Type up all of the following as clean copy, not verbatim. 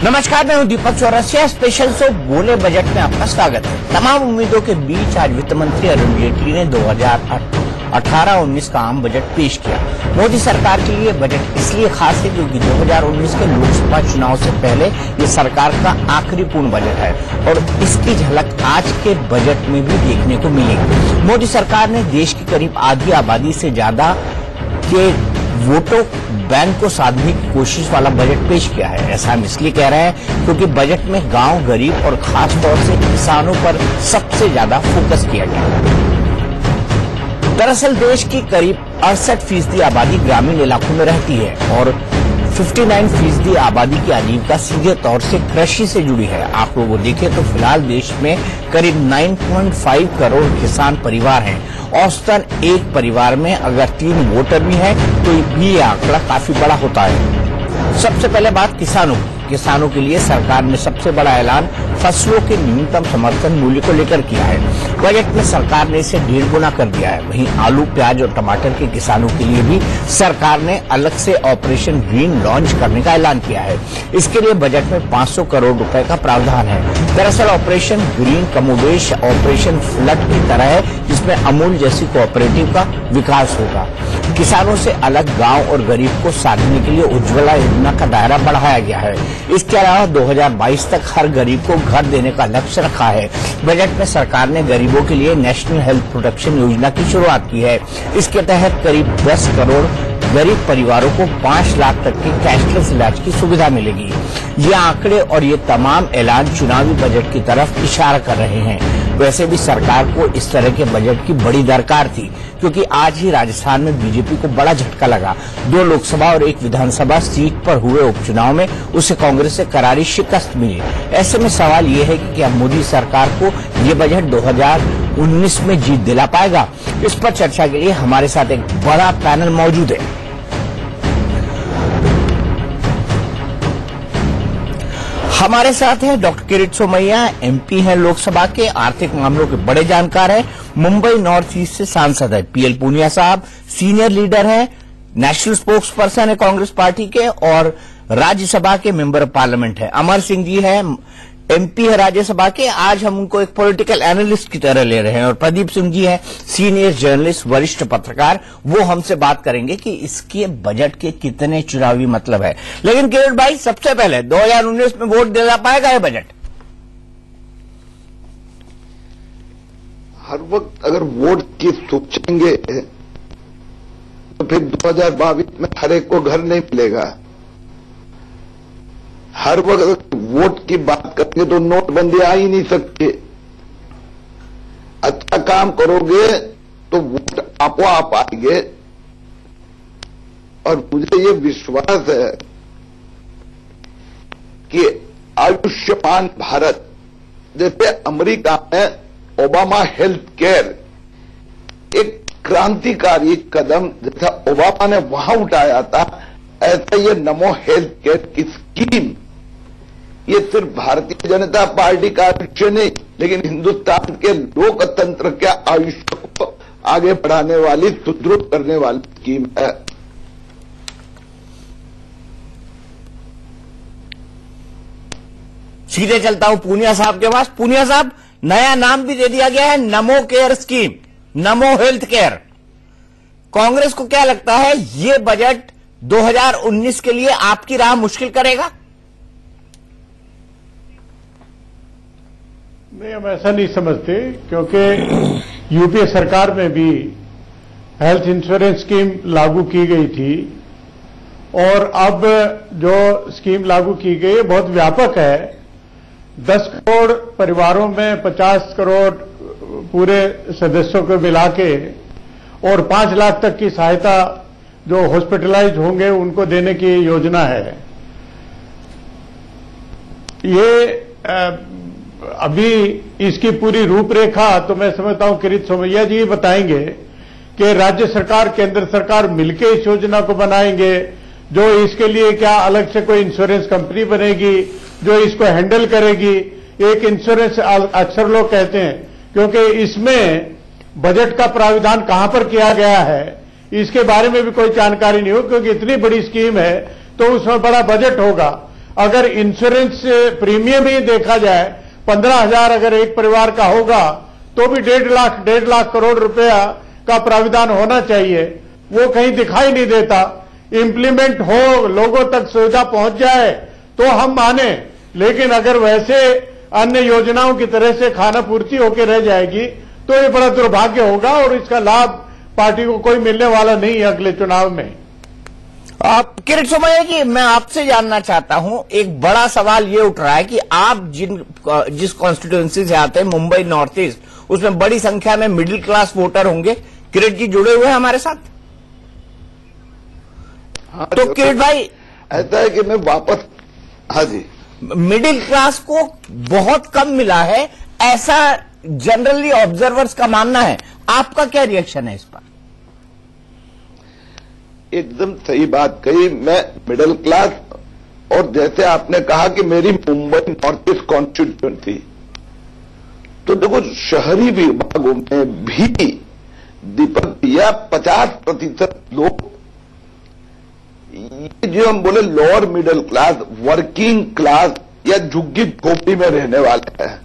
नमस्कार, मैं हूं दीपक चौरसिया। स्पेशल शो बोले बजट में आपका स्वागत है। तमाम उम्मीदों के बीच आज वित्त मंत्री अरुण जेटली ने 2018-19 का आम बजट पेश किया। मोदी सरकार के लिए बजट इसलिए खास है क्योंकि 2019 के लोकसभा चुनाव से पहले ये सरकार का आखिरी पूर्ण बजट है और इसकी झलक आज के बजट में भी देखने को मिलेगी। मोदी सरकार ने देश की करीब आधी आबादी से ज्यादा के वोटों बैंक को साधने की कोशिश वाला बजट पेश किया है। ऐसा हम इसलिए कह रहे हैं क्योंकि बजट में गांव, गरीब और खास तौर से किसानों पर सबसे ज्यादा फोकस किया गया है। दरअसल देश की करीब 68% आबादी ग्रामीण इलाकों में रहती है और 59% आबादी की आजीविका सीधे तौर से कृषि से जुड़ी है। आप लोग देखें तो फिलहाल देश में करीब 9.5 करोड़ किसान परिवार हैं। औसतन एक परिवार में अगर 3 वोटर भी हैं तो भी ये आंकड़ा काफी बड़ा होता है। सबसे पहले बात किसानों के लिए सरकार ने सबसे बड़ा ऐलान फसलों के न्यूनतम समर्थन मूल्य को लेकर किया है। बजट में सरकार ने इसे 1.5 गुना कर दिया है। वहीं आलू, प्याज और टमाटर के किसानों के लिए भी सरकार ने अलग से ऑपरेशन ग्रीन लॉन्च करने का ऐलान किया है। इसके लिए बजट में 500 करोड़ रुपए का प्रावधान है। दरअसल ऑपरेशन ग्रीन कमोबेश ऑपरेशन फ्लड की तरह है, जिसमें अमूल जैसी कोऑपरेटिव का विकास होगा। किसानों से अलग गांव और गरीब को साधने के लिए उज्ज्वला योजना का दायरा बढ़ाया गया है। इसके अलावा 2022 तक हर गरीब को घर देने का लक्ष्य रखा है। बजट में सरकार ने गरीबों के लिए नेशनल हेल्थ प्रोटेक्शन योजना की शुरुआत की है। इसके तहत करीब 10 करोड़ गरीब परिवारों को 5 लाख तक के कैशलेस इलाज की सुविधा मिलेगी। ये आंकड़े और ये तमाम ऐलान चुनावी बजट की तरफ इशारा कर रहे हैं। वैसे भी सरकार को इस तरह के बजट की बड़ी दरकार थी क्योंकि आज ही राजस्थान में बीजेपी को बड़ा झटका लगा। 2 लोकसभा और 1 विधानसभा सीट पर हुए उपचुनाव में उसे कांग्रेस से करारी शिकस्त मिली। ऐसे में सवाल ये है कि क्या मोदी सरकार को ये बजट 2019 में जीत दिला पाएगा? इस पर चर्चा के लिए हमारे साथ एक बड़ा पैनल मौजूद है। हमारे साथ हैं डॉक्टर किरीट सोमैया, एमपी हैं लोकसभा के, आर्थिक मामलों के बड़े जानकार हैं, मुंबई नॉर्थ ईस्ट से सांसद है। पीएल पूनिया साहब सीनियर लीडर हैं, नेशनल स्पोक्स पर्सन है कांग्रेस पार्टी के और राज्यसभा के मेंबर ऑफ पार्लियामेंट है। अमर सिंह जी हैं, एमपी है राज्यसभा के। आज हम उनको एक पॉलिटिकल एनालिस्ट की तरह ले रहे हैं। और प्रदीप सिंह जी हैं, सीनियर जर्नलिस्ट, वरिष्ठ पत्रकार। वो हमसे बात करेंगे कि इसके बजट के कितने चुनावी मतलब है। लेकिन किरीट भाई, सबसे पहले 2019 में वोट दिला पाएगा ये बजट? हर वक्त अगर वोट की सोचेंगे तो फिर 2022 में हर एक को घर नहीं मिलेगा। हर वक्त वोट की बात करेंगे तो नोटबंदी आ ही नहीं सकती। अच्छा काम करोगे तो वोट आपो आप आएंगे। और मुझे ये विश्वास है कि आयुष्मान भारत जैसे अमेरिका में ओबामा हेल्थ केयर एक क्रांतिकारी कदम जैसा ओबामा ने वहां उठाया था, ऐसा ये नमो हेल्थ केयर की स्कीम ये सिर्फ भारतीय जनता पार्टी का आयुष्य नहीं, लेकिन हिंदुस्तान के लोकतंत्र के आयुष्य को आगे बढ़ाने वाली, सुदृढ़ करने वाली स्कीम है। सीधे चलता हूं पूनिया साहब के पास। पूनिया साहब, नया नाम भी दे दिया गया है, नमो केयर स्कीम, नमो हेल्थ केयर। कांग्रेस को क्या लगता है, ये बजट 2019 के लिए आपकी राह मुश्किल करेगा? नहीं, हम ऐसा नहीं समझते क्योंकि यूपीए सरकार में भी हेल्थ इंश्योरेंस स्कीम लागू की गई थी और अब जो स्कीम लागू की गई है बहुत व्यापक है। 10 करोड़ परिवारों में 50 करोड़ पूरे सदस्यों को मिला के और 5 लाख तक की सहायता जो हॉस्पिटलाइज होंगे उनको देने की योजना है। ये अभी इसकी पूरी रूपरेखा तो मैं समझता हूं किरीट सोमैया जी बताएंगे कि राज्य सरकार, केंद्र सरकार मिलकर इस योजना को बनाएंगे। जो इसके लिए क्या अलग से कोई इंश्योरेंस कंपनी बनेगी जो इसको हैंडल करेगी। एक इंश्योरेंस अक्सर लोग कहते हैं क्योंकि इसमें बजट का प्राविधान कहां पर किया गया है इसके बारे में भी कोई जानकारी नहीं हो, क्योंकि इतनी बड़ी स्कीम है तो उसमें बड़ा बजट होगा। अगर इंश्योरेंस प्रीमियम ही देखा जाए 15,000 अगर एक परिवार का होगा तो भी 1.5 लाख करोड़ रुपया का प्राविधान होना चाहिए। वो कहीं दिखाई नहीं देता। इंप्लीमेंट हो, लोगों तक सुविधा पहुंच जाए तो हम माने, लेकिन अगर वैसे अन्य योजनाओं की तरह से खाना पूर्ति होकर रह जाएगी तो ये बड़ा दुर्भाग्य होगा और इसका लाभ पार्टी को कोई मिलने वाला नहीं है अगले चुनाव में। किरीट सोमैया जी, मैं आपसे जानना चाहता हूं, एक बड़ा सवाल ये उठ रहा है कि आप जिस कॉन्स्टिट्यूएंसी से आते हैं, मुंबई नॉर्थ ईस्ट, उसमें बड़ी संख्या में मिडिल क्लास वोटर होंगे। किरीट जी जुड़े हुए हैं हमारे साथ। हाँ, तो किरीट भाई, ऐसा है कि मैं वापस, हाँ जी, मिडिल क्लास को बहुत कम मिला है, ऐसा जनरली ऑब्जर्वर्स का मानना है। आपका क्या रिएक्शन है इस पर? एकदम सही बात कही। मैं मिडिल क्लास, और जैसे आपने कहा कि मेरी मुंबई नॉर्थ ईस्ट कॉन्स्टिट्यूएंसी, तो देखो शहरी विभागों में भी दीपक भैया 50% लोग, ये जो हम बोले lower middle class, working class या झुग्गी झोपड़ी में रहने वाले हैं।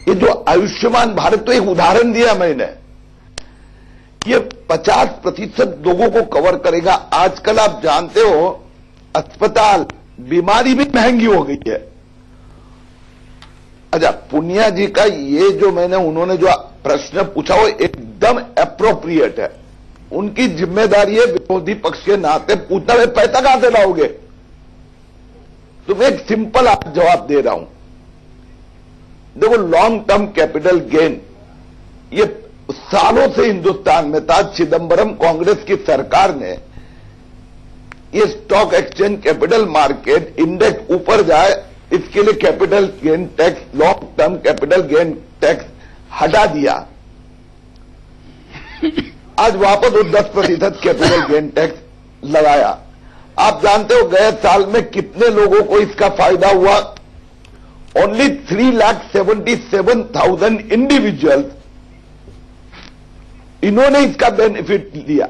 ये जो आयुष्मान भारत, तो एक उदाहरण दिया मैंने, ये 50% लोगों को कवर करेगा। आजकल आप जानते हो अस्पताल, बीमारी भी महंगी हो गई है। अच्छा, पुनिया जी का ये जो उन्होंने जो प्रश्न पूछा वो एकदम एप्रोप्रिएट है। उनकी जिम्मेदारी है विरोधी पक्ष के नाते पूछना है पैसा कहां से लाओगे। तो मैं एक सिंपल आप जवाब दे रहा हूं। देखो, लॉन्ग टर्म कैपिटल गेन ये सालों से हिंदुस्तान में था। चिदंबरम कांग्रेस की सरकार ने ये stock exchange capital market index ऊपर जाए, इसके लिए capital gain tax, long term capital gain tax हटा दिया। आज वापस वो 10% कैपिटल गेन टैक्स लगाया। आप जानते हो गए साल में कितने लोगों को इसका फायदा हुआ? ओनली 3,77,000 इंडिविजुअल्स, इन्होंने इसका बेनिफिट लिया।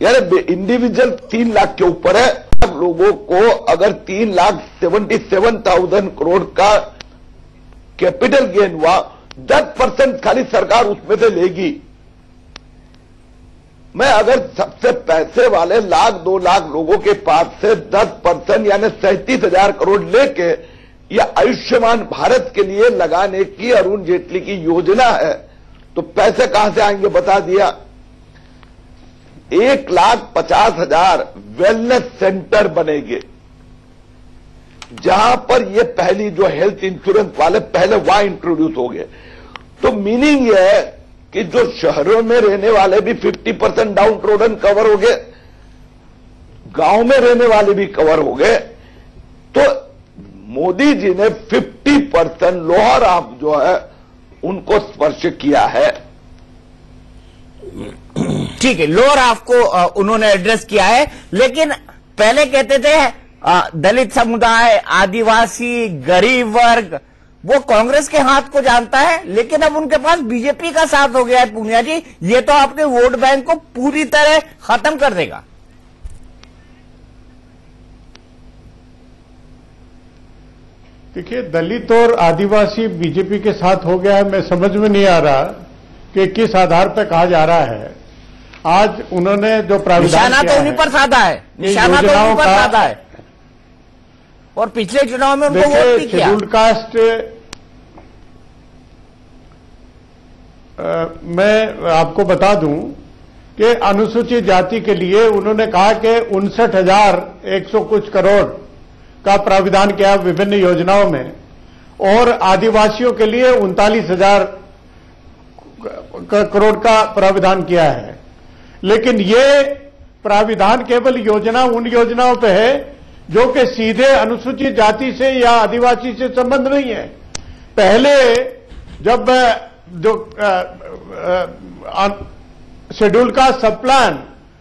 यानी इंडिविजुअल 3 लाख के ऊपर है। लोगों को अगर 3,77,000 करोड़ का कैपिटल गेन हुआ, 10% खाली सरकार उसमें से लेगी। मैं अगर सबसे पैसे वाले 1,00,000-2 लाख लोगों के पास से 10% यानी 37,000 करोड़ लेके या आयुष्मान भारत के लिए लगाने की अरुण जेटली की योजना है, तो पैसे कहां से आएंगे बता दिया। 1,50,000 वेलनेस सेंटर बनेंगे, जहां पर ये पहली जो हेल्थ इंश्योरेंस वाले पहले वहां इंट्रोड्यूस हो गए। तो मीनिंग ये है कि जो शहरों में रहने वाले भी 50% डाउन ट्रोडन कवर हो गए, गांव में रहने वाले भी कवर हो गए। तो मोदी जी ने 50% लोअर हाफ जो है उनको स्पर्श किया है। ठीक है, लोअर हाफ को उन्होंने एड्रेस किया है। लेकिन पहले कहते थे दलित समुदाय, आदिवासी, गरीब वर्ग, वो कांग्रेस के हाथ को जानता है, लेकिन अब उनके पास बीजेपी का साथ हो गया है। पूनिया जी, ये तो आपके वोट बैंक को पूरी तरह खत्म कर देगा। देखिए, दलित और आदिवासी बीजेपी के साथ हो गया है, मैं समझ में नहीं आ रहा कि किस आधार पर कहा जा रहा है। आज उन्होंने जो प्राविधान निशाना तो उन्हीं पर साधा है, निशाना तो उन्हीं पर साधा है, और पिछले चुनाव में उनको वोट भी किया। शेड्यूल्ड कास्ट, मैं आपको बता दूं कि अनुसूचित जाति के लिए उन्होंने कहा कि 59,100 कुछ करोड़ का प्राविधान किया विभिन्न योजनाओं में, और आदिवासियों के लिए 39,000 करोड़ का प्राविधान किया है। लेकिन ये प्राविधान केवल योजना उन योजनाओं पे है जो कि सीधे अनुसूचित जाति से या आदिवासी से संबंध नहीं है। पहले जब जो शेड्यूल का सब प्लान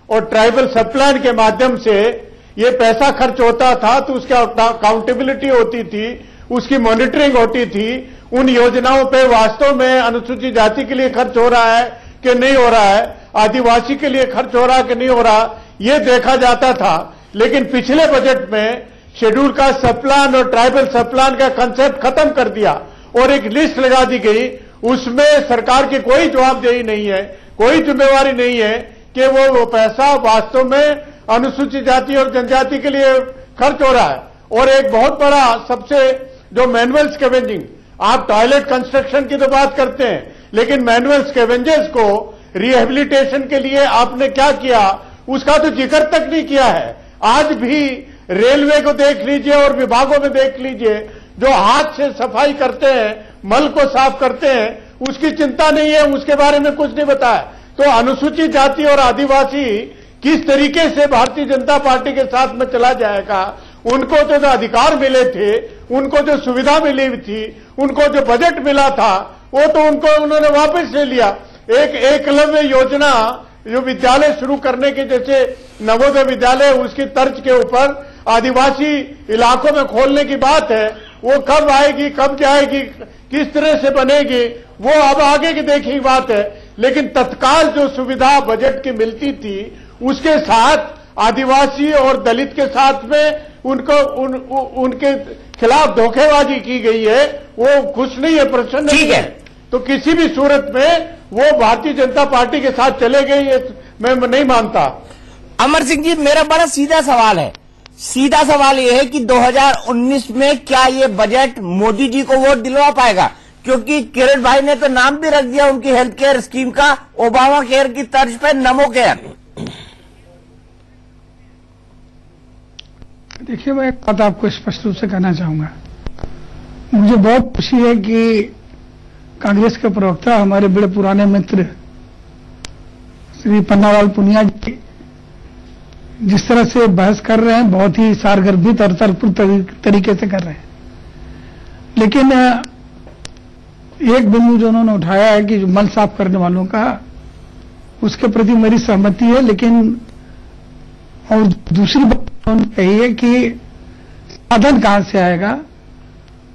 और ट्राइबल सब प्लान के माध्यम से ये पैसा खर्च होता था, तो उसकी अकाउंटेबिलिटी होती थी, उसकी मॉनिटरिंग होती थी। उन योजनाओं पे वास्तव में अनुसूचित जाति के लिए खर्च हो रहा है कि नहीं हो रहा है, आदिवासी के लिए खर्च हो रहा है कि नहीं हो रहा, ये देखा जाता था। लेकिन पिछले बजट में शेड्यूल कास्ट सब प्लान और ट्राइबल सब प्लान का कंसेप्ट खत्म कर दिया और एक लिस्ट लगा दी गई। उसमें सरकार की कोई जवाबदेही नहीं है, कोई जिम्मेवारी नहीं है कि वो पैसा वास्तव में अनुसूचित जाति और जनजाति के लिए खर्च हो रहा है। और एक बहुत बड़ा सबसे जो मैनुअल स्कैवेंजिंग, आप टॉयलेट कंस्ट्रक्शन की तो बात करते हैं, लेकिन मैनुअल स्कैवेंजर्स को रिहेबिलिटेशन के लिए आपने क्या किया उसका तो जिक्र तक नहीं किया है। आज भी रेलवे को देख लीजिए और विभागों में देख लीजिए, जो हाथ से सफाई करते हैं, मल को साफ करते हैं, उसकी चिंता नहीं है, उसके बारे में कुछ नहीं बताया। तो अनुसूचित जाति और आदिवासी किस तरीके से भारतीय जनता पार्टी के साथ में चला जाएगा। उनको तो जो अधिकार मिले थे, उनको जो सुविधा मिली थी, उनको जो बजट मिला था, वो तो उनको उन्होंने वापस ले लिया। एक एकलव्य योजना जो विद्यालय शुरू करने के, जैसे नवोदय विद्यालय, उसकी तर्ज के ऊपर आदिवासी इलाकों में खोलने की बात है, वो कब आएगी, कब जाएगी, किस तरह से बनेगी, वो अब आगे की देखी बात है। लेकिन तत्काल जो सुविधा बजट की मिलती थी, उसके साथ आदिवासी और दलित के साथ में उनके खिलाफ धोखेबाजी की गई है, वो खुश नहीं है, प्रसन्न नहीं है। तो किसी भी सूरत में वो भारतीय जनता पार्टी के साथ चले गए, ये मैं नहीं मानता। अमर सिंह जी, मेरा बड़ा सीधा सवाल है। सीधा सवाल यह है कि 2019 में क्या ये बजट मोदी जी को वोट दिलवा पाएगा? क्योंकि किरण भाई ने तो नाम भी रख दिया उनकी हेल्थ केयर स्कीम का, ओबामा केयर की तर्ज पे नमो केयर। देखिए, मैं एक बात आपको स्पष्ट रूप से कहना चाहूंगा। मुझे बहुत खुशी है कि कांग्रेस के प्रवक्ता, हमारे बड़े पुराने मित्र श्री पन्नालाल पुनिया जी जिस तरह से बहस कर रहे हैं, बहुत ही सारगर्भित और तर्कपूर्ण तरीके से कर रहे हैं। लेकिन एक बिंदु जो उन्होंने उठाया है कि जो मल साफ करने वालों का, उसके प्रति मेरी सहमति है। लेकिन और दूसरी बात उन्होंने कही है कि साधन कहां से आएगा,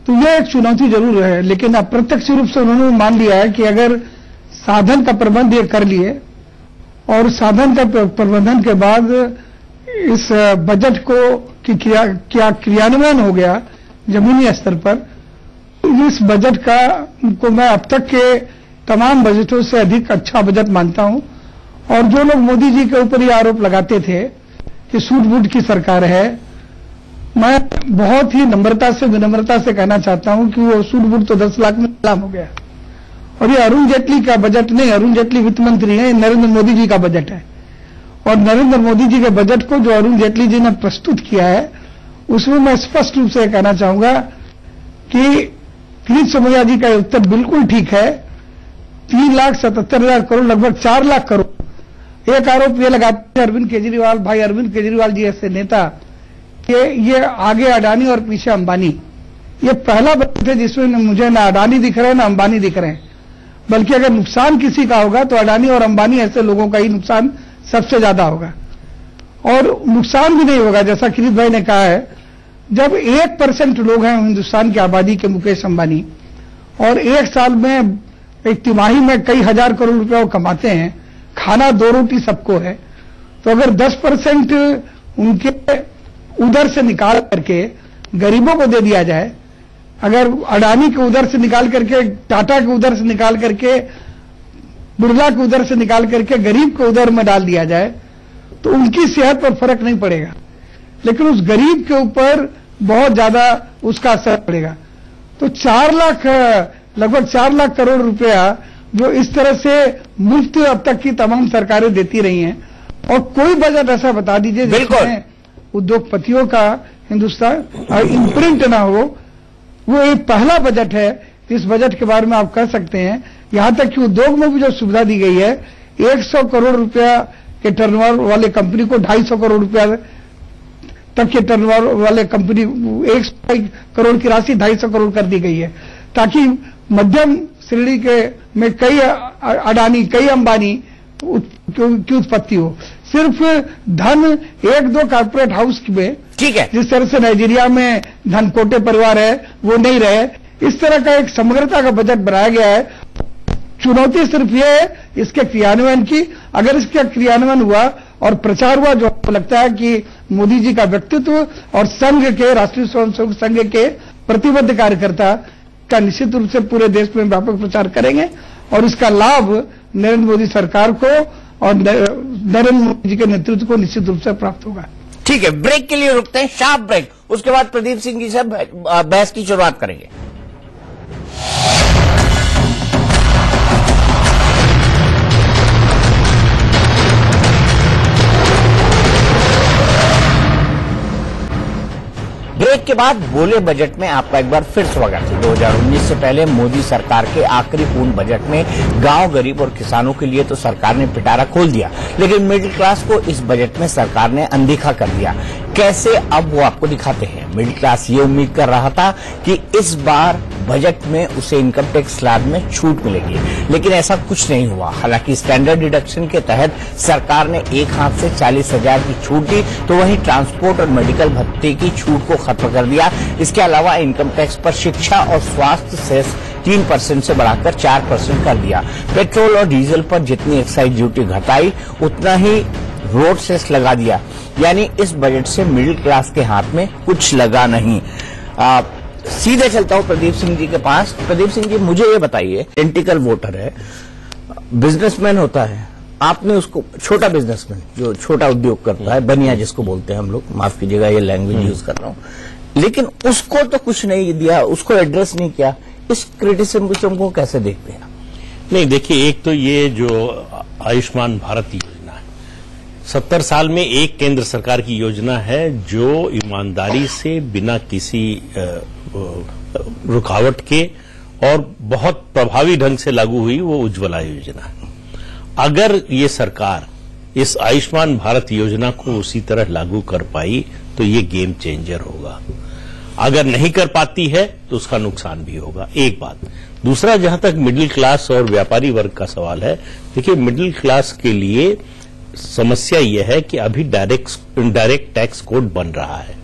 तो यह एक चुनौती जरूर है। लेकिन अप्रत्यक्ष रूप से उन्होंने मान लिया है कि अगर साधन का प्रबंध ये कर लिए और साधन का प्रबंधन के बाद इस बजट को क्या क्रियान्वयन हो गया जमीनी स्तर पर, इस बजट को मैं अब तक के तमाम बजटों से अधिक अच्छा बजट मानता हूं। और जो लोग मोदी जी के ऊपर ये आरोप लगाते थे कि सूट बूट की सरकार है, मैं बहुत ही विनम्रता से कहना चाहता हूं कि वो सूट बूट तो 10 लाख में गुलाम हो गया। और ये अरुण जेटली का बजट नहीं, अरुण जेटली वित्त मंत्री है, नरेंद्र मोदी जी का बजट है। और नरेंद्र मोदी जी के बजट को जो अरुण जेटली जी ने प्रस्तुत किया है, उसमें मैं स्पष्ट रूप से कहना चाहूंगा कि किरीट सोमैया जी का उत्तर बिल्कुल ठीक है। 3,77,000 करोड़, लगभग 4 लाख करोड़। एक आरोप ये लगाते हैं अरविंद केजरीवाल, भाई अरविंद केजरीवाल जी ऐसे नेता, ये आगे अडानी और पीछे अंबानी। ये पहला बजट है जिसमें मुझे ना अडानी दिख रहे हैं ना अंबानी दिख रहे हैं। बल्कि अगर नुकसान किसी का होगा तो अडानी और अंबानी ऐसे लोगों का ही नुकसान सबसे ज्यादा होगा। और नुकसान भी नहीं होगा, जैसा किरीट भाई ने कहा है, जब 1% लोग हैं हिंदुस्तान की आबादी के मुकेश अंबानी, और एक साल में, एक तिमाही में कई हजार करोड़ रुपया वो कमाते हैं, खाना 2 रोटी सबको है, तो अगर 10% उनके उधर से निकाल करके गरीबों को दे दिया जाए, अगर अडानी के उधर से निकाल करके, टाटा के उधर से निकाल करके, बिरला के उधर से निकाल करके गरीब को उधर में डाल दिया जाए, तो उनकी सेहत पर फर्क नहीं पड़ेगा, लेकिन उस गरीब के ऊपर बहुत ज्यादा उसका असर पड़ेगा। तो 4 लाख, लगभग 4 लाख करोड़ रुपया जो इस तरह से मुफ्त अब तक की तमाम सरकारें देती रही हैं, और कोई बजट ऐसा बता दीजिए जिसमें उद्योगपतियों का हिंदुस्तान इम्प्रिंट ना हो, वो एक पहला बजट है। इस बजट के बारे में आप कह सकते हैं, यहां तक कि उद्योग में भी जो सुविधा दी गई है, 100 करोड़ रुपया के टर्नओवर वाले कंपनी को 250 करोड़ रुपया तक के टर्नओवर वाले कंपनी 100 करोड़ की राशि 250 करोड़ कर दी गई है, ताकि मध्यम श्रेणी के में कई अडानी, कई अंबानी की उत्पत्ति हो। सिर्फ धन 1-2 कॉर्पोरेट हाउस में, ठीक है, जिस तरह से नाइजीरिया में धनकोटे परिवार है, वो नहीं रहे। इस तरह का एक समग्रता का बजट बनाया गया है। चुनौती सिर्फ ये है इसके क्रियान्वयन की। अगर इसका क्रियान्वयन हुआ और प्रचार हुआ, जो आपको लगता है कि मोदी जी का व्यक्तित्व और संघ के, राष्ट्रीय स्वयंसेवक संघ के प्रतिबद्ध कार्यकर्ता का निश्चित रूप से पूरे देश में व्यापक प्रचार करेंगे और इसका लाभ नरेंद्र मोदी सरकार को और नरेंद्र मोदी जी के नेतृत्व को निश्चित रूप से प्राप्त होगा। ठीक है, ब्रेक के लिए रुकते हैं, शार्प ब्रेक। उसके बाद प्रदीप सिंह जी से बहस की शुरुआत करेंगे। ब्रेक के बाद बोले बजट में आपका एक बार फिर स्वागत है। 2019 से पहले मोदी सरकार के आखिरी पूर्ण बजट में गांव, गरीब और किसानों के लिए तो सरकार ने पिटारा खोल दिया, लेकिन मिडिल क्लास को इस बजट में सरकार ने अनदेखा कर दिया। कैसे, अब वो आपको दिखाते हैं। मिडिल क्लास ये उम्मीद कर रहा था कि इस बार बजट में उसे इनकम टैक्स स्लैब में छूट मिलेगी, लेकिन ऐसा कुछ नहीं हुआ। हालांकि स्टैंडर्ड डिडक्शन के तहत सरकार ने एक हाथ से 40,000 की छूट दी, तो वहीं ट्रांसपोर्ट और मेडिकल भत्ते की छूट को खत्म कर दिया। इसके अलावा इनकम टैक्स पर शिक्षा और स्वास्थ्य सेस 3% से बढ़ाकर 4% कर दिया। पेट्रोल और डीजल पर जितनी एक्साइज ड्यूटी घटाई, उतना ही रोड सेस लगा दिया। यानी इस बजट से मिडिल क्लास के हाथ में कुछ लगा नहीं। सीधे चलता हूं प्रदीप सिंह जी के पास। प्रदीप सिंह जी, मुझे ये बताइए, एंटिकल वोटर है, बिजनेसमैन होता है, आपने उसको, छोटा बिजनेसमैन जो छोटा उद्योग करता है, बनिया जिसको बोलते हैं हम लोग, माफ कीजिएगा ये लैंग्वेज यूज कर रहा हूं, लेकिन उसको तो कुछ नहीं दिया, उसको एड्रेस नहीं किया। इस क्रिटिसिज्म को कैसे देखते हैं? नहीं, देखिए, एक तो ये जो आयुष्मान भारत योजना है, 70 साल में एक केंद्र सरकार की योजना है जो ईमानदारी से, बिना किसी रुकावट के और बहुत प्रभावी ढंग से लागू हुई, वो उज्ज्वला योजना है। अगर ये सरकार इस आयुष्मान भारत योजना को उसी तरह लागू कर पाई तो ये गेम चेंजर होगा। अगर नहीं कर पाती है तो उसका नुकसान भी होगा, एक बात। दूसरा, जहां तक मिडिल क्लास और व्यापारी वर्ग का सवाल है, देखिए, मिडिल क्लास के लिए समस्या यह है कि अभी डायरेक्ट टैक्स कोड बन रहा है,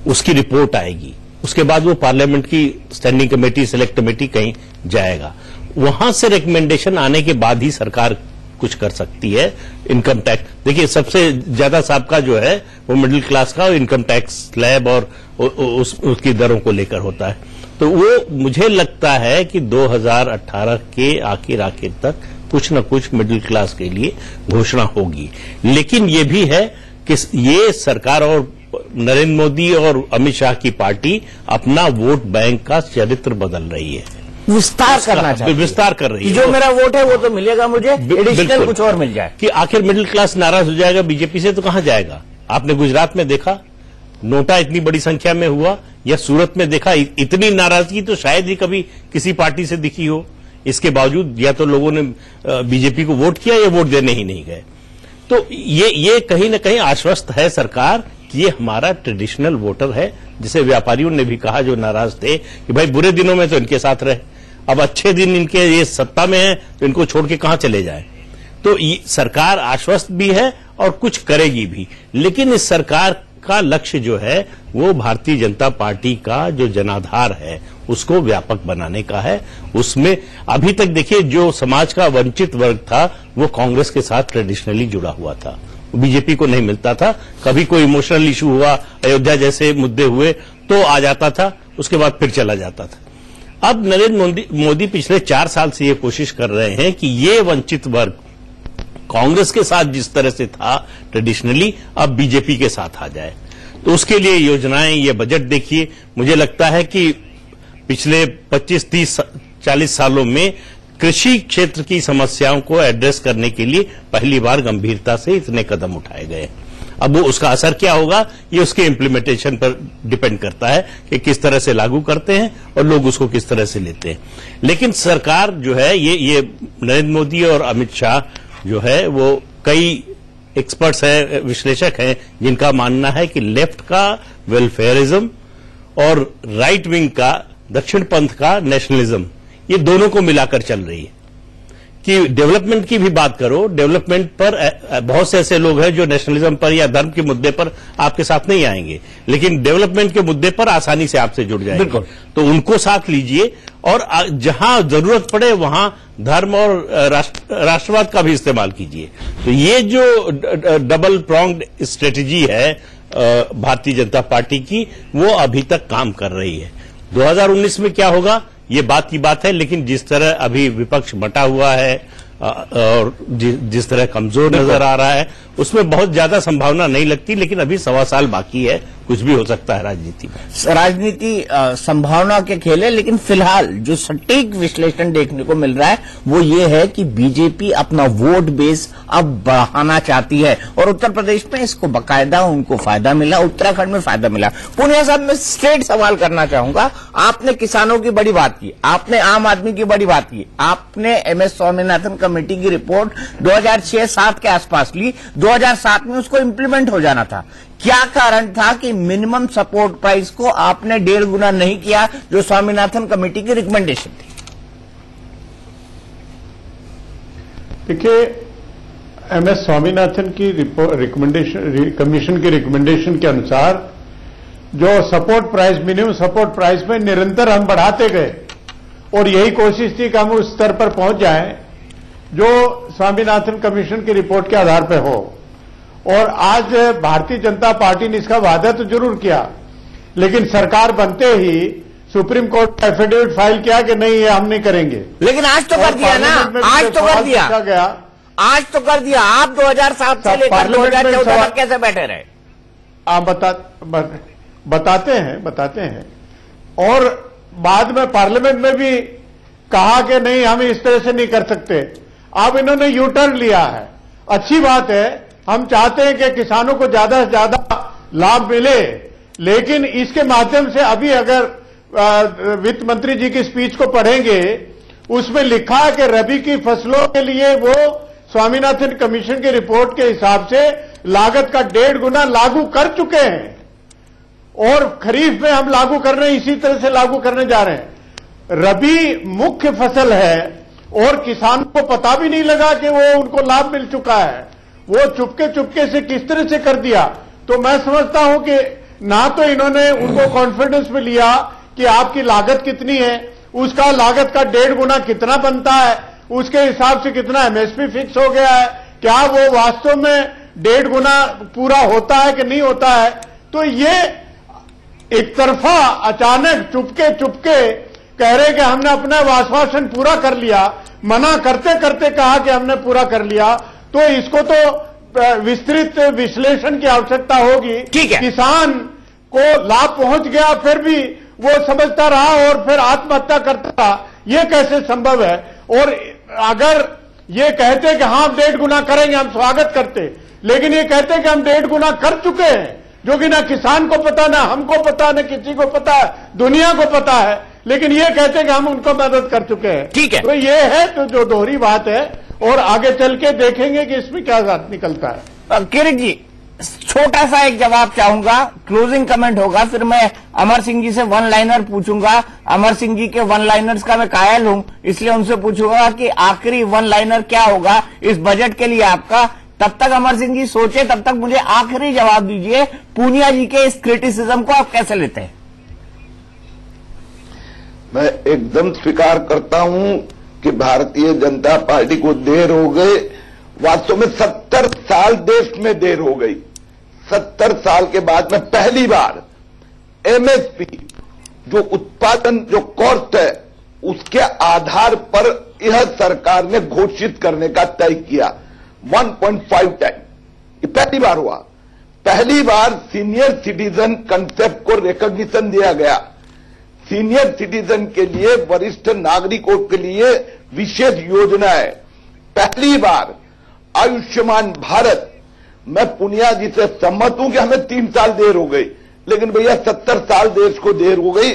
उसकी रिपोर्ट आएगी, उसके बाद वो पार्लियामेंट की स्टैंडिंग कमेटी, सेलेक्ट कमेटी कहीं जाएगा, वहां से रिकमेंडेशन आने के बाद ही सरकार कुछ कर सकती है। इनकम टैक्स, देखिए, सबसे ज्यादा सबका जो है वो मिडिल क्लास का इनकम टैक्स स्लैब और उसकी दरों को लेकर होता है। तो वो मुझे लगता है कि 2018 के आखिर तक कुछ न कुछ मिडिल क्लास के लिए घोषणा होगी। लेकिन ये भी है कि ये सरकार और नरेंद्र मोदी और अमित शाह की पार्टी अपना वोट बैंक का चरित्र बदल रही है, विस्तार करना चाहती है, विस्तार कर रही है। जो मेरा वोट है वो तो मिलेगा मुझे, एडिशनल कुछ और मिल जाए। कि आखिर मिडिल क्लास नाराज हो जाएगा बीजेपी से तो कहां जाएगा? आपने गुजरात में देखा, नोटा इतनी बड़ी संख्या में हुआ, या सूरत में देखा, इतनी नाराजगी तो शायद ही कभी किसी पार्टी से दिखी हो। इसके बावजूद या तो लोगों ने बीजेपी को वोट किया या वोट देने ही नहीं गए। तो ये कहीं ना कहीं आश्वस्त है सरकार कि ये हमारा ट्रेडिशनल वोटर है, जिसे व्यापारियों ने भी कहा जो नाराज थे कि भाई बुरे दिनों में तो इनके साथ रहे, अब अच्छे दिन इनके ये सत्ता में है तो इनको छोड़ के कहां चले जाएं। तो सरकार आश्वस्त भी है और कुछ करेगी भी, लेकिन इस सरकार का लक्ष्य जो है वो भारतीय जनता पार्टी का जो जनाधार है उसको व्यापक बनाने का है। उसमें अभी तक देखिए, जो समाज का वंचित वर्ग था वो कांग्रेस के साथ ट्रेडिशनली जुड़ा हुआ था, बीजेपी को नहीं मिलता था। कभी कोई इमोशनल इशू हुआ, अयोध्या जैसे मुद्दे हुए तो आ जाता था, उसके बाद फिर चला जाता था। अब नरेंद्र मोदी पिछले 4 साल से ये कोशिश कर रहे हैं कि ये वंचित वर्ग कांग्रेस के साथ जिस तरह से था ट्रेडिशनली, अब बीजेपी के साथ आ जाए। तो उसके लिए योजनाएं, ये बजट देखिए, मुझे लगता है कि पिछले 25, 30, 40 सालों में कृषि क्षेत्र की समस्याओं को एड्रेस करने के लिए पहली बार गंभीरता से इतने कदम उठाए गए। अब वो उसका असर क्या होगा, ये उसके इम्प्लीमेंटेशन पर डिपेंड करता है कि किस तरह से लागू करते हैं और लोग उसको किस तरह से लेते हैं। लेकिन सरकार जो है, ये नरेंद्र मोदी और अमित शाह जो है, वो कई एक्सपर्ट्स हैं, विश्लेषक हैं, जिनका मानना है कि लेफ्ट का वेलफेयरिज्म और राइट विंग का, दक्षिण पंथ का नेशनलिज्म, ये दोनों को मिलाकर चल रही है। कि डेवलपमेंट की भी बात करो। डेवलपमेंट पर बहुत से ऐसे लोग हैं जो नेशनलिज्म पर या धर्म के मुद्दे पर आपके साथ नहीं आएंगे, लेकिन डेवलपमेंट के मुद्दे पर आसानी से आपसे जुड़ जाएंगे। तो उनको साथ लीजिए और जहां जरूरत पड़े वहां धर्म और राष्ट्रवाद का भी इस्तेमाल कीजिए। तो ये जो डबल प्रॉन्ग्ड स्ट्रेटेजी है भारतीय जनता पार्टी की, वो अभी तक काम कर रही है। 2019 में क्या होगा ये बात की बात है, लेकिन जिस तरह अभी विपक्ष बटा हुआ है और जिस तरह कमजोर नजर आ रहा है, उसमें बहुत ज्यादा संभावना नहीं लगती। लेकिन अभी 1.25 साल बाकी है, कुछ भी हो सकता है राजनीति में। राजनीति संभावना के खेल है, लेकिन फिलहाल जो सटीक विश्लेषण देखने को मिल रहा है वो ये है कि बीजेपी अपना वोट बेस अब बढ़ाना चाहती है और उत्तर प्रदेश में इसको बकायदा उनको फायदा मिला, उत्तराखंड में फायदा मिला। पूनिया साहब, मैं स्ट्रेट सवाल करना चाहूंगा। आपने किसानों की बड़ी बात की, आपने आम आदमी की बड़ी बात की, आपने MS स्वामीनाथन कमेटी की रिपोर्ट 2006-7 के आसपास ली, 2007 में उसको इंप्लीमेंट हो जाना था। क्या कारण था कि मिनिमम सपोर्ट प्राइस को आपने 1.5 गुना नहीं किया जो स्वामीनाथन कमेटी की रिकमेंडेशन थी? देखिए, MS स्वामीनाथन की रिकमेंडेशन, कमीशन की रिकमेंडेशन के अनुसार जो support price, minimum support price में निरंतर हम बढ़ाते गए और यही कोशिश थी कि हम उस स्तर पर पहुंच जाएं जो स्वामीनाथन कमीशन की रिपोर्ट के आधार पर हो। और आज भारतीय जनता पार्टी ने इसका वादा तो जरूर किया, लेकिन सरकार बनते ही सुप्रीम कोर्ट में एफिडेविट फाइल किया कि नहीं, ये हम नहीं करेंगे। लेकिन आज तो कर दिया ना, आज तो कर दिया, आज तो कर दिया। आप 2007 से लेकर 2014 तक कैसे बैठे रहे? आप बताते हैं और बाद में पार्लियामेंट में भी कहा कि नहीं, हम इस तरह से नहीं कर सकते। अब इन्होंने यू टर्न लिया है, अच्छी बात है। हम चाहते हैं कि किसानों को ज्यादा से ज्यादा लाभ मिले, लेकिन इसके माध्यम से अभी अगर वित्त मंत्री जी की स्पीच को पढ़ेंगे, उसमें लिखा है कि रबी की फसलों के लिए वो स्वामीनाथन कमीशन की रिपोर्ट के हिसाब से लागत का 1.5 गुना लागू कर चुके हैं और खरीफ में हम लागू कर रहे हैं, इसी तरह से लागू करने जा रहे हैं। रबी मुख्य फसल है और किसान को पता भी नहीं लगा कि वो उनको लाभ मिल चुका है। वो चुपके से किस तरह से कर दिया। तो मैं समझता हूं कि ना तो इन्होंने उनको कॉन्फिडेंस में लिया कि आपकी लागत कितनी है, उसका लागत का 1.5 गुना कितना बनता है, उसके हिसाब से कितना MSP फिक्स हो गया है, क्या वो वास्तव में 1.5 गुना पूरा होता है कि नहीं होता है। तो ये एक तरफा अचानक चुपके कह रहे कि हमने अपना आश्वासन पूरा कर लिया, मना करते करते कहा कि हमने पूरा कर लिया। तो इसको तो विस्तृत विश्लेषण की आवश्यकता होगी। ठीक है, किसान को लाभ पहुंच गया फिर भी वो समझता रहा और फिर आत्महत्या करता रहा, ये कैसे संभव है। और अगर ये कहते कि हाँ 1.5 गुना करेंगे, हम स्वागत करते, लेकिन ये कहते कि हम 1.5 गुना कर चुके हैं, जो कि ना किसान को पता, ना हमको पता, ना किसी को पता है, दुनिया को पता है, लेकिन ये कहते हैं कि हम उनको मदद कर चुके हैं। ठीक है, तो ये है तो जो दोहरी बात है और आगे चल के देखेंगे कि इसमें क्या निकलता है। किरीट जी, छोटा सा एक जवाब चाहूंगा, क्लोजिंग कमेंट होगा, फिर मैं अमर सिंह जी से वन लाइनर पूछूंगा। अमर सिंह जी के वन लाइनर्स का मैं कायल हूं, इसलिए उनसे पूछूंगा कि आखिरी वन लाइनर क्या होगा इस बजट के लिए आपका। तब तक अमर सिंह जी सोचे, तब तक मुझे आखिरी जवाब दीजिए, पूनिया जी के इस क्रिटिसिज्म को आप कैसे लेते हैं? मैं एकदम स्वीकार करता हूं कि भारतीय जनता पार्टी को देर हो गई। वास्तव में 70 साल देश में देर हो गई। 70 साल के बाद में पहली बार MSP जो उत्पादन जो कॉस्ट है उसके आधार पर यह सरकार ने घोषित करने का तय किया 1.5 टाइम। ये पहली बार हुआ। पहली बार सीनियर सिटीजन कंसेप्ट को रिकॉग्निशन दिया गया। सीनियर सिटीजन के लिए, वरिष्ठ नागरिकों के लिए विशेष योजना है। पहली बार आयुष्मान भारत, मैं पूनिया जी से सहमत हूं कि हमें 3 साल देर हो गई, लेकिन भैया 70 साल देश को देर हो गई।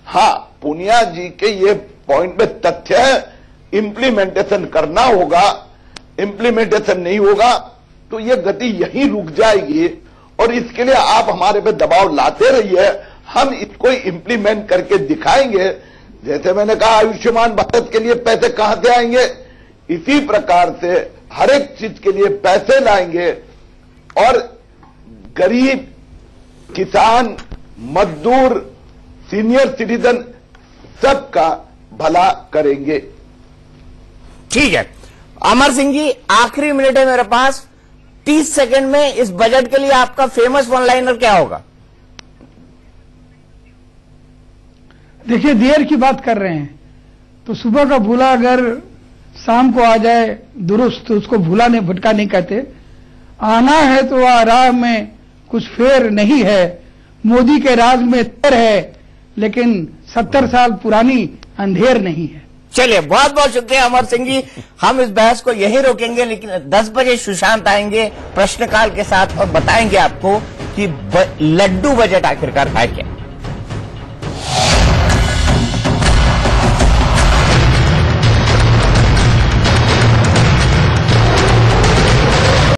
हां, पूनिया जी के ये पॉइंट में तथ्य है, इंप्लीमेंटेशन करना होगा। इंप्लीमेंटेशन नहीं होगा तो ये गति यहीं रुक जाएगी और इसके लिए आप हमारे पे दबाव लाते रहिए, हम इसको इंप्लीमेंट करके दिखाएंगे। जैसे मैंने कहा, आयुष्मान भारत के लिए पैसे कहां से आएंगे, इसी प्रकार से हर एक चीज के लिए पैसे लाएंगे और गरीब, किसान, मजदूर, सीनियर सिटीजन सबका भला करेंगे। ठीक है अमर सिंह जी, आखिरी मिनट है मेरे पास, 30 सेकंड में इस बजट के लिए आपका फेमस वन लाइनर क्या होगा? देखिए, देर की बात कर रहे हैं तो सुबह का भूला अगर शाम को आ जाए दुरुस्त तो उसको भूला नहीं भटका नहीं कहते। आना है तो राह में कुछ फेर नहीं है, मोदी के राज में तेर है लेकिन 70 साल पुरानी अंधेर नहीं है। चलिए, बहुत बहुत शुक्रिया अमर सिंह जी। हम इस बहस को यहीं रोकेंगे, लेकिन 10 बजे सुशांत आएंगे प्रश्नकाल के साथ और बताएंगे आपको कि लड्डू बजट आखिरकार है क्या।